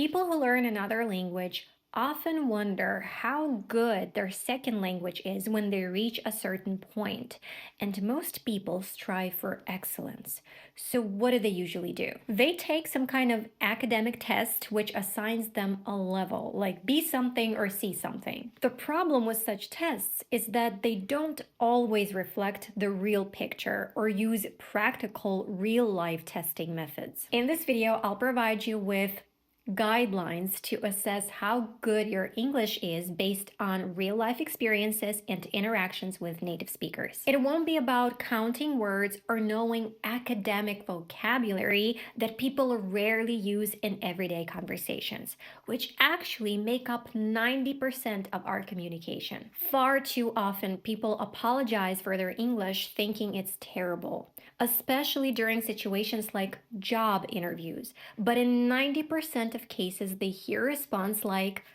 People who learn another language often wonder how good their second language is when they reach a certain point, and most people strive for excellence. So, what do they usually do? They take some kind of academic test which assigns them a level, like B something or C something. The problem with such tests is that they don't always reflect the real picture or use practical real life testing methods. In this video, I'll provide you with guidelines to assess how good your English is based on real life experiences and interactions with native speakers. It won't be about counting words or knowing academic vocabulary that people rarely use in everyday conversations, which actually make up 90% of our communication. Far too often, people apologize for their English thinking it's terrible, especially during situations like job interviews. But in 90% of cases, they hear a response like,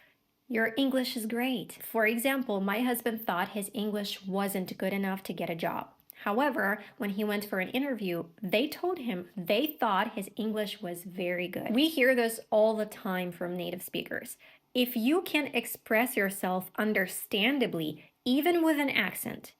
"Your English is great." For example, my husband thought his English wasn't good enough to get a job. However, when he went for an interview, they told him they thought his English was very good. We hear this all the time from native speakers. If you can express yourself understandably, even with an accent,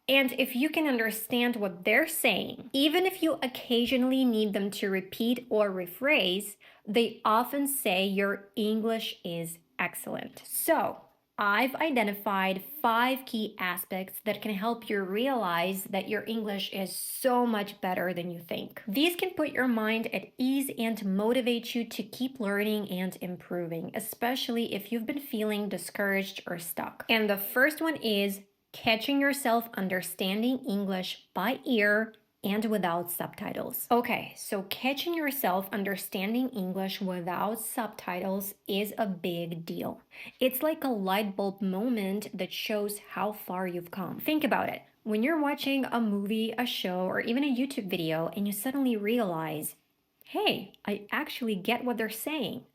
and if you can understand what they're saying, even if you occasionally need them to repeat or rephrase, they often say your English is excellent. So, I've identified 5 key aspects that can help you realize that your English is so much better than you think. These can put your mind at ease and motivate you to keep learning and improving, especially if you've been feeling discouraged or stuck. And the first one is catching yourself understanding English by ear and without subtitles. Okay, so catching yourself understanding English without subtitles is a big deal. It's like a light bulb moment that shows how far you've come. Think about it. When you're watching a movie, a show, or even a YouTube video, and you suddenly realize, hey, I actually get what they're saying.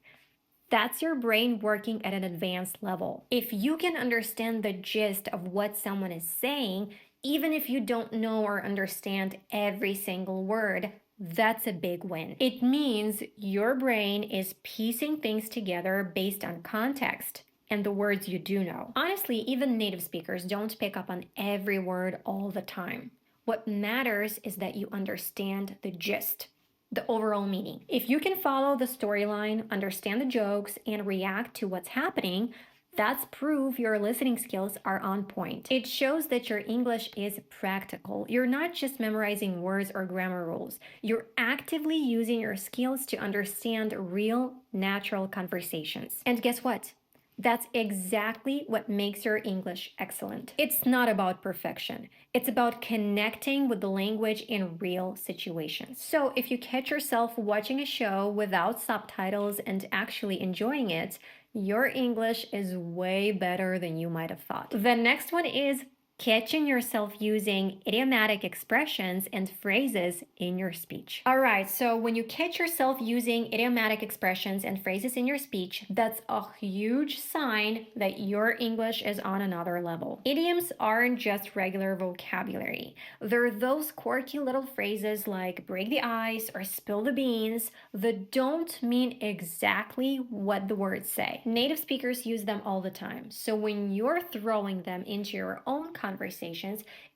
That's your brain working at an advanced level. If you can understand the gist of what someone is saying, even if you don't know or understand every single word, that's a big win. It means your brain is piecing things together based on context and the words you do know. Honestly, even native speakers don't pick up on every word all the time. What matters is that you understand the gist, the overall meaning. If you can follow the storyline, understand the jokes, and react to what's happening, that's proof your listening skills are on point. It shows that your English is practical. You're not just memorizing words or grammar rules. You're actively using your skills to understand real, natural conversations. And guess what? That's exactly what makes your English excellent. It's not about perfection. It's about connecting with the language in real situations. So if you catch yourself watching a show without subtitles and actually enjoying it, your English is way better than you might have thought. The next one is catching yourself using idiomatic expressions and phrases in your speech. All right, so when you catch yourself using idiomatic expressions and phrases in your speech, that's a huge sign that your English is on another level. Idioms aren't just regular vocabulary. They're those quirky little phrases like break the ice or spill the beans that don't mean exactly what the words say. Native speakers use them all the time, so when you're throwing them into your own conversations,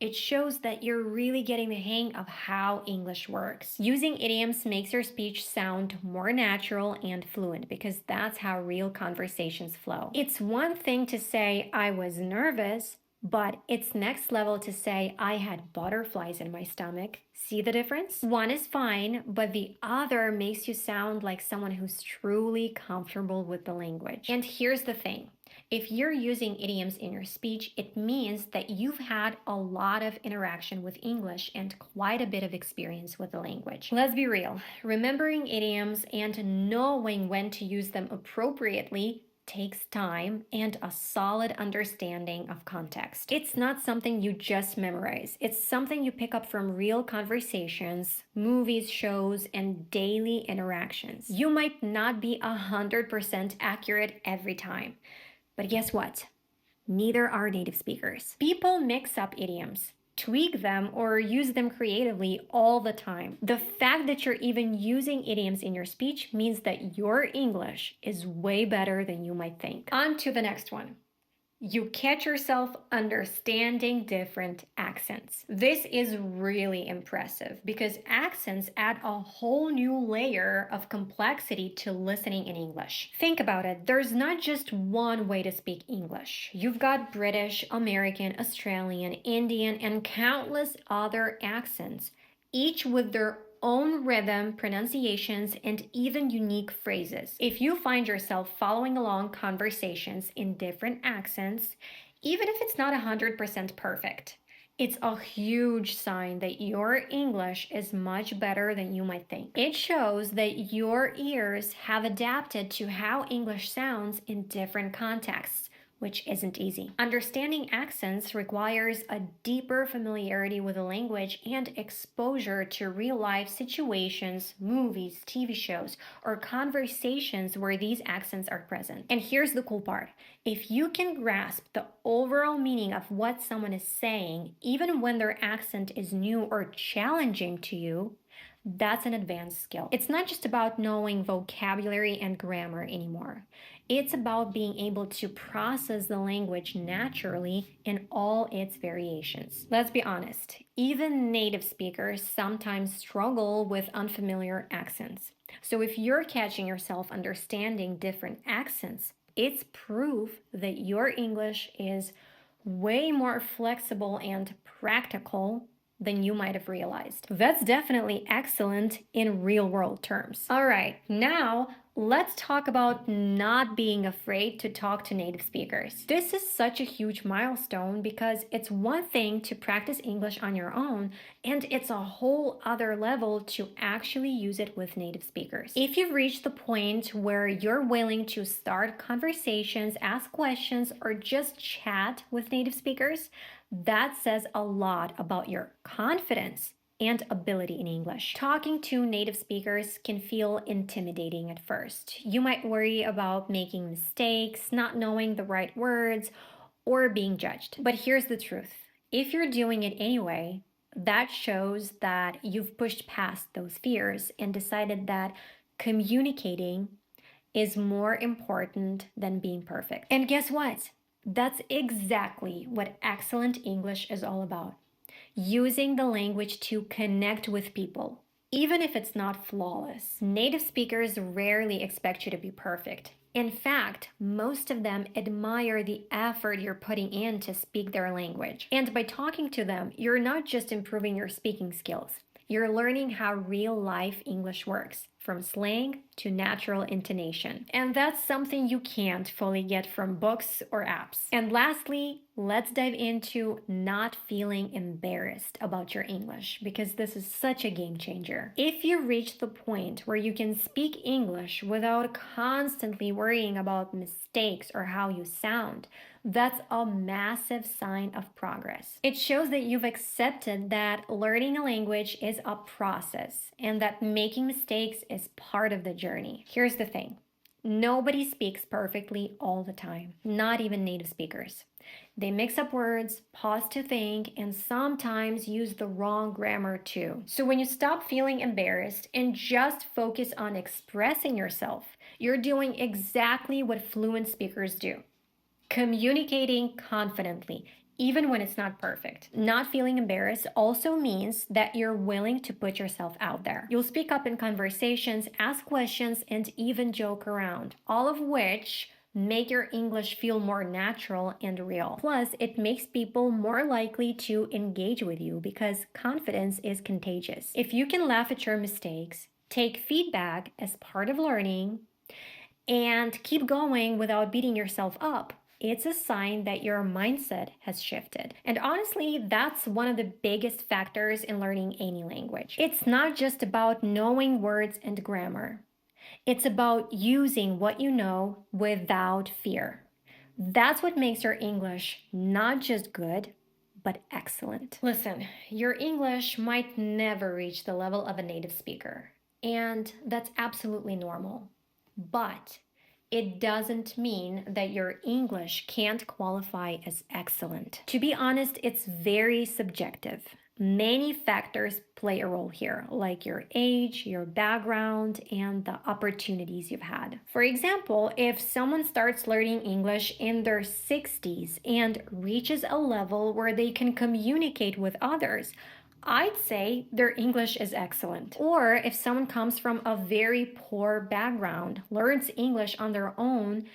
it shows that you're really getting the hang of how English works. Using idioms makes your speech sound more natural and fluent because that's how real conversations flow. It's one thing to say, "I was nervous," but it's next level to say, "I had butterflies in my stomach." See the difference? One is fine, but the other makes you sound like someone who's truly comfortable with the language. And here's the thing. If you're using idioms in your speech, it means that you've had a lot of interaction with English and quite a bit of experience with the language. Let's be real. Remembering idioms and knowing when to use them appropriately takes time and a solid understanding of context. It's not something you just memorize. It's something you pick up from real conversations, movies, shows, and daily interactions. You might not be 100% accurate every time, but guess what? Neither are native speakers. People mix up idioms. tweak them, or use them creatively all the time. The fact that you're even using idioms in your speech means that your English is way better than you might think. On to the next one. You catch yourself understanding different accents. This is really impressive because accents add a whole new layer of complexity to listening in English. Think about it, there's not just one way to speak English. You've got British, American, Australian, Indian, and countless other accents, each with their own rhythm, pronunciations, and even unique phrases. If you find yourself following along conversations in different accents, even if it's not 100% perfect, it's a huge sign that your English is much better than you might think. It shows that your ears have adapted to how English sounds in different contexts, which isn't easy. Understanding accents requires a deeper familiarity with the language and exposure to real-life situations, movies, TV shows, or conversations where these accents are present. And here's the cool part. If you can grasp the overall meaning of what someone is saying, even when their accent is new or challenging to you, that's an advanced skill. It's not just about knowing vocabulary and grammar anymore. It's about being able to process the language naturally in all its variations. Let's be honest, even native speakers sometimes struggle with unfamiliar accents. So if you're catching yourself understanding different accents, it's proof that your English is way more flexible and practical than you might have realized. That's definitely excellent in real-world terms. All right, now let's talk about not being afraid to talk to native speakers. This is such a huge milestone because it's one thing to practice English on your own, and it's a whole other level to actually use it with native speakers. If you've reached the point where you're willing to start conversations, ask questions, or just chat with native speakers, that says a lot about your confidence and ability in English. Talking to native speakers can feel intimidating at first. You might worry about making mistakes, not knowing the right words, or being judged. But here's the truth. If you're doing it anyway, that shows that you've pushed past those fears and decided that communicating is more important than being perfect. And guess what? That's exactly what excellent English is all about. Using the language to connect with people, even if it's not flawless. Native speakers rarely expect you to be perfect. In fact, most of them admire the effort you're putting in to speak their language. And by talking to them, you're not just improving your speaking skills. You're learning how real-life English works, from slang to natural intonation. And that's something you can't fully get from books or apps. And lastly, let's dive into not feeling embarrassed about your English, because this is such a game changer. If you reach the point where you can speak English without constantly worrying about mistakes or how you sound, that's a massive sign of progress. It shows that you've accepted that learning a language is a process and that making mistakes is part of the journey. Here's the thing. Nobody speaks perfectly all the time, not even native speakers. They mix up words, pause to think, and sometimes use the wrong grammar too. So when you stop feeling embarrassed and just focus on expressing yourself, you're doing exactly what fluent speakers do. Communicating confidently, even when it's not perfect. Not feeling embarrassed also means that you're willing to put yourself out there. You'll speak up in conversations, ask questions, and even joke around, all of which make your English feel more natural and real. Plus, it makes people more likely to engage with you because confidence is contagious. If you can laugh at your mistakes, take feedback as part of learning, and keep going without beating yourself up, it's a sign that your mindset has shifted. And honestly, that's one of the biggest factors in learning any language. It's not just about knowing words and grammar. It's about using what you know without fear. That's what makes your English not just good, but excellent. Listen, your English might never reach the level of a native speaker, and that's absolutely normal. But it doesn't mean that your English can't qualify as excellent. To be honest, it's very subjective. Many factors play a role here, like your age, your background, and the opportunities you've had. For example, if someone starts learning English in their 60s and reaches a level where they can communicate with others, I'd say their English is excellent. Or if someone comes from a very poor background, learns English on their own,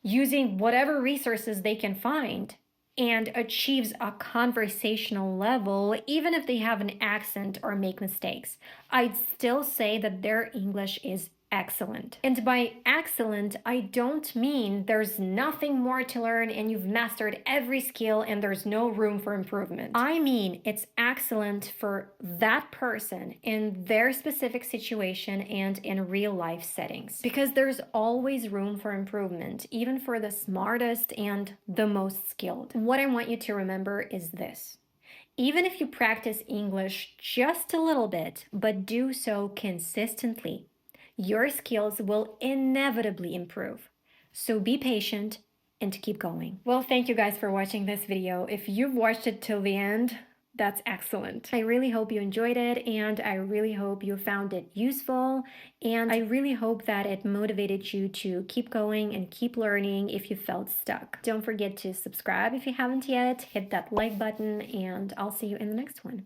using whatever resources they can find, and achieves a conversational level, even if they have an accent or make mistakes, I'd still say that their English is excellent. And by excellent, I don't mean there's nothing more to learn and you've mastered every skill and there's no room for improvement. I mean, it's excellent for that person in their specific situation and in real life settings. Because there's always room for improvement, even for the smartest and the most skilled. What I want you to remember is this. Even if you practice English just a little bit, but do so consistently, your skills will inevitably improve. So be patient and keep going. Well, thank you guys for watching this video. If you've watched it till the end, that's excellent. I really hope you enjoyed it, and I really hope you found it useful, and I really hope that it motivated you to keep going and keep learning if you felt stuck. Don't forget to subscribe if you haven't yet, hit that like button, and I'll see you in the next one.